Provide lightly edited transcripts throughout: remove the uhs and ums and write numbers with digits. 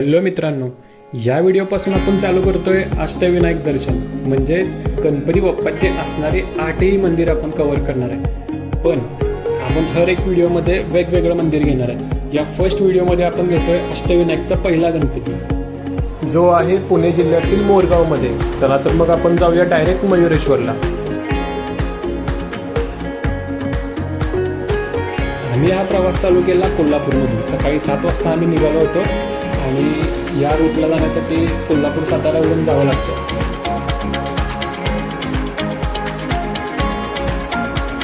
Hello मित्रांनो, या व्हिडिओपासून आपण चालू करतोय अष्टविनायक दर्शन, म्हणजेच गणपती बाप्पाचे असणारे 8ही मंदिर आपण कव्हर करणार आहे. पण आपण हर एक व्हिडिओमध्ये वेगवेगळं मंदिर घेणार आहे. या फर्स्ट व्हिडिओमध्ये आपण घेतोय अष्टविनायकचा पहिला गणपती, जो आहे पुणे जिल्ह्यातील मोरगावमध्ये. चला तर मग आपण जाऊया डायरेक्ट मयुरेश्वरला. आम्ही हा प्रवास चालू केला कोल्हापूरमधून. सकाळी 7 वाजता आम्ही निघालो होतो आणि या रूटला जाण्यासाठी कोल्हापूर सातारावरून जावं लागतं.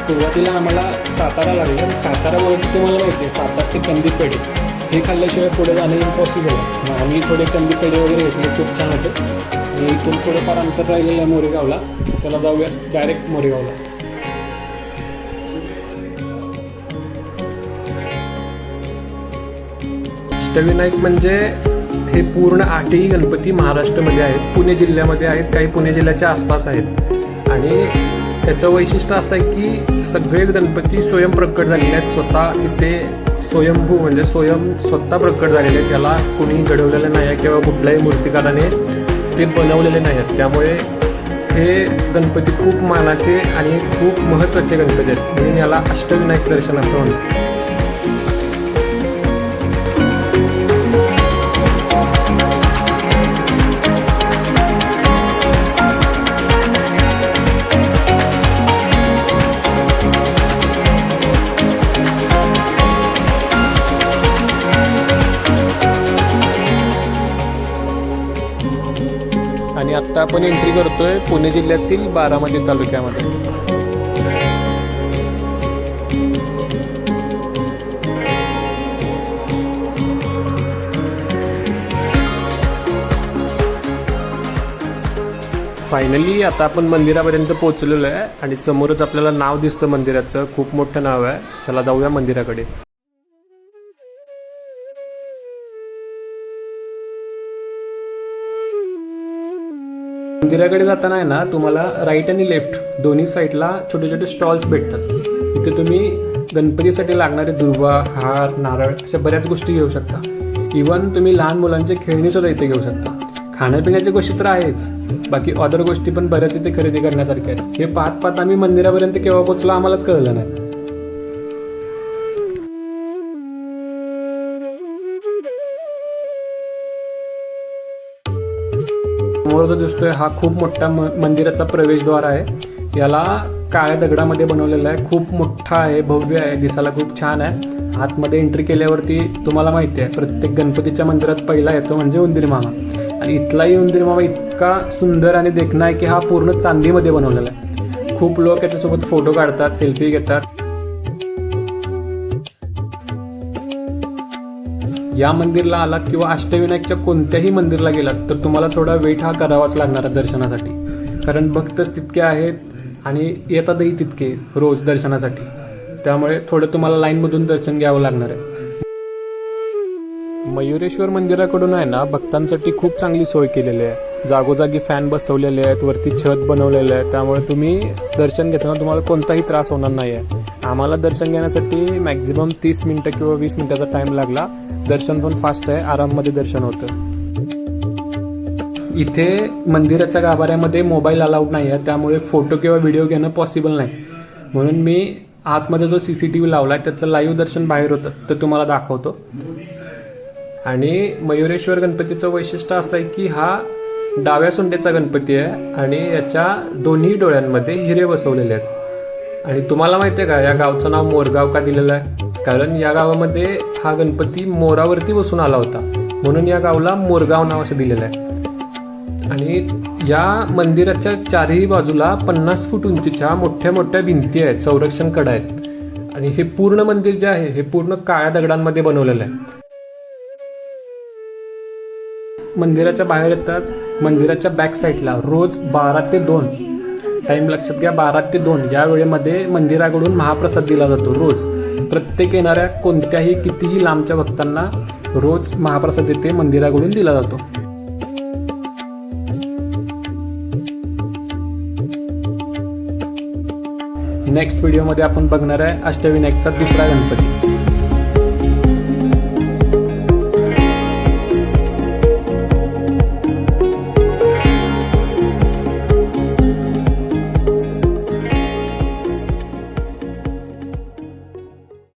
सुरुवातीला आम्हाला सातारा लागलं. सातारावरती तुम्हाला माहिती आहे, सातारचे कंदी पेढे हे खाल्ल्याशिवाय पुढे जाणं इम्पॉसिबल आहे. मग आम्ही थोडे कंदी पेढे वगैरे घेतले, खूप छान होते. आणि इथून थोडंफार अंतर राहिलेलं आहे मोरेगावला. चला जाऊया डायरेक्ट मोरेगावला. अष्टविनायक म्हणजे हे पूर्ण 8ही गणपती महाराष्ट्रामध्ये आहेत, पुणे जिल्ह्यामध्ये आहेत, काही पुणे जिल्ह्याच्या आसपास आहेत. आणि त्याचं वैशिष्ट्य असं आहे की सगळेच गणपती स्वयंप्रकट झालेले आहेत. स्वतः इथे स्वयंभू म्हणजे स्वतः प्रकट झालेले आहेत. त्याला कुणीही घडवलेलं नाही आहे किंवा कुठल्याही मूर्तिकाराने ते बनवलेले नाही आहेत. त्यामुळे हे गणपती खूप मानाचे आणि खूप महत्त्वाचे गणपती आहेत, म्हणून याला अष्टविनायक दर्शन असं म्हणतात. आणि आत्ता आपण एंट्री करतोय पुणे जिल्ह्यातील बारामती तालुक्यामध्ये. फायनली आता आपण मंदिरापर्यंत पोहोचलेलो आहे आणि समोरच आपल्याला नाव दिसतं मंदिराचं. खूप मोठं नाव आहे. चला जाऊया मंदिराकडे. मंदिराकडे जाताना आहे ना, तुम्हाला राईट आणि लेफ्ट दोन्ही साईडला छोटे छोटे स्टॉल्स भेटतात. इथे तुम्ही गणपतीसाठी लागणारे दुर्वा, हार, नारळ अशा बऱ्याच गोष्टी घेऊ शकता. इव्हन तुम्ही लहान मुलांचे खेळणी सुद्धा इथे घेऊ शकता. खाण्यापिण्याच्या गोष्टी तर आहेच, बाकी अदर गोष्टी पण बऱ्याच इथे खरेदी करण्यासारख्या आहेत. हे पाहत पाहत आम्ही मंदिरापर्यंत केव्हा पोहोचलो आम्हालाच कळलं नाही. समोर जो दिसतोय हा खूप मोठा मंदिराचा प्रवेशद्वार आहे. याला काळ्या दगडामध्ये बनवलेला आहे. खूप मोठा आहे, भव्य आहे, दिसायला खूप छान आहे. आतमध्ये एंट्री केल्यावरती तुम्हाला माहिती आहे, प्रत्येक गणपतीच्या मंदिरात पहिला येतो म्हणजे उंदीर मामा. आणि इथलाही उंदीर मामा इतका सुंदर आणि देखणा आहे की हा पूर्ण चांदीमध्ये बनवलेला आहे. खूप लोक याच्यासोबत फोटो काढतात, सेल्फी घेतात. या मंदिरला आलात किंवा अष्टविनायकच्या कोणत्याही मंदिरला गेलात तर तुम्हाला थोडा वेट हा करावाच लागणार आहे दर्शनासाठी. कारण भक्तच तितके आहेत आणि येतातही तितके रोज दर्शनासाठी. त्यामुळे थोडं तुम्हाला लाईनमधून दर्शन घ्यावं लागणार आहे. मयुरेश्वर मंदिराकडून आहे ना, भक्तांसाठी खूप चांगली सोय केलेली आहे. जागोजागी फॅन बसवलेले आहेत, वरती छत बनवलेलं आहे. त्यामुळे तुम्ही दर्शन घेताना तुम्हाला कोणताही त्रास होणार नाही आहे. आम्हाला दर्शन घेण्यासाठी मॅक्झिमम 30 मिनिटं किंवा 20 मिनिटाचा टाइम लागला. दर्शन पण फास्ट आहे, आराममध्ये दर्शन होतं. इथे मंदिराच्या गाभाऱ्यामध्ये मोबाईल अलाउड नाही आहे, त्यामुळे फोटो किंवा व्हिडिओ घेणं पॉसिबल नाही. म्हणून मी आतमध्ये जो CCTV लावलाय त्याचं लाईव्ह दर्शन बाहेर होतं, ते तुम्हाला दाखवतो. आणि मयुरेश्वर गणपतीचं वैशिष्ट्य असं आहे की हा डाव्या सोंडेचा गणपती आहे आणि याच्या दोन्ही डोळ्यांमध्ये हिरे बसवलेले आहेत. आणि तुम्हाला माहिती आहे का, या गावचं नाव मोरगाव का दिलेलं आहे? कारण या गावामध्ये हा गणपती मोरावरती बसून आला होता, म्हणून या गावला मोरगाव नाव असं दिलेलं आहे. आणि या मंदिराच्या चारही बाजूला 50 फूट उंचीच्या मोठ्या मोठ्या भिंती आहेत, संरक्षण कडा आहेत. आणि हे पूर्ण मंदिर जे आहे हे पूर्ण काळ्या दगडांमध्ये बनवलेलं आहे. मंदिराच्या बाहेर येताच मंदिराच्या बॅक साईडला रोज 12 ते 2 टाइम लक्षात घ्या, 12 ते 2 या वेळेमध्ये मंदिराकडून महाप्रसाद दिला जातो. रोज प्रत्येक येणाऱ्या कोणत्याही कितीही लांबच्या भक्तांना रोज महाप्रसाद येथे मंदिराकडून दिला जातो. नेक्स्ट व्हिडिओमध्ये आपण बघणार आहे अष्टविनायकचा दुसरा गणपती.